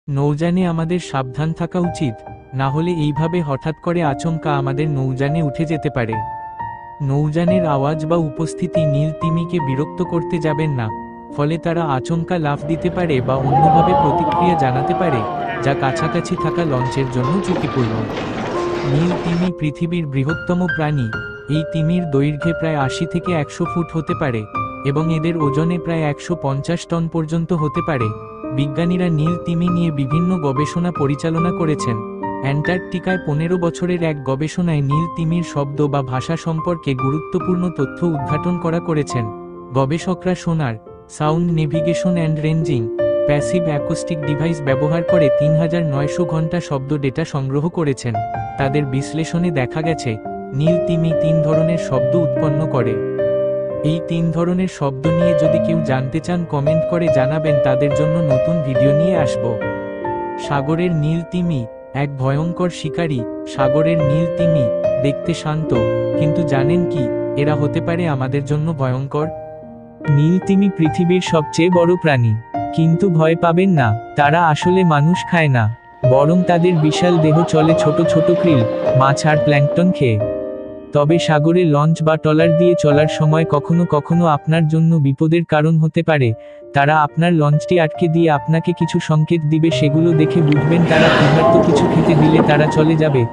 নৌযানে আমাদের সাবধান থাকা উচিত, না হলে এইভাবে হঠাৎ করে আচমকা আমাদের নৌযানে উঠে যেতে পারে। নৌযানের আওয়াজ বা উপস্থিতি নীল তিমিকে বিরক্ত করতে যাবেন না, ফলে তারা আচমকা লাফ দিতে পারে বা অন্যভাবে প্রতিক্রিয়া জানাতে পারে, যা কাছাকাছি থাকা লঞ্চের জন্য ঝুঁকিপূর্ণ। নীল তিমি পৃথিবীর বৃহত্তম প্রাণী। এই তিমির দৈর্ঘ্যে প্রায় ৮০ থেকে ১০০ ফুট হতে পারে এবং এদের ওজনে প্রায় ১৫০ টন পর্যন্ত হতে পারে। বিজ্ঞানীরা নীল তিমি নিয়ে বিভিন্ন গবেষণা পরিচালনা করেছেন। অ্যান্টার্কটিকায় ১৫ বছরের এক গবেষণায় নীল তিমির শব্দ বা ভাষা সম্পর্কে গুরুত্বপূর্ণ তথ্য উদ্ঘাটন করেছেন। গবেষকরা সোনার, sound navigation and ranging, passive acoustic device ব্যবহার করে ৩৯০০ ঘন্টা শব্দ ডেটা সংগ্রহ করেছেন। তাদের বিশ্লেষণে দেখা গেছে, নীল তিমি ৩ ধরনের শব্দ উৎপন্ন করে। এই ৩ ধরনের শব্দ নিয়ে যদি কেউ জানতে চান কমেন্ট করে জানাবেন, তাদের জন্য নতুন ভিডিও নিয়ে আসব। সাগরের নীল তিমি এক ভয়ঙ্কর শিকারী। সাগরের নীল তিমি দেখতে শান্ত, কিন্তু জানেন কি, এরা হতে পারে আমাদের জন্য ভয়ঙ্কর। নীল তিমি পৃথিবীর সবচেয়ে বড় প্রাণী, কিন্তু ভয় পাবেন না, তারা আসলে মানুষ খায় না, বরং তাদের বিশাল দেহ চলে ছোট ছোট krill, মাছ আর প্ল্যাঙ্কটন খেয়ে। তবে সাগরে লঞ্চ বা ট্রলার দিয়ে চলার সময় কখনো কখনো আপনার জন্য বিপদের কারণ হতে পারে। তারা আপনার লঞ্চটি আটকে দিয়ে আপনাকে কিছু সংকেত দিবে, সেগুলো দেখে বুঝবেন তারা ক্ষুধার্ত, কিছু খেতে দিলে তারা চলে যাবে।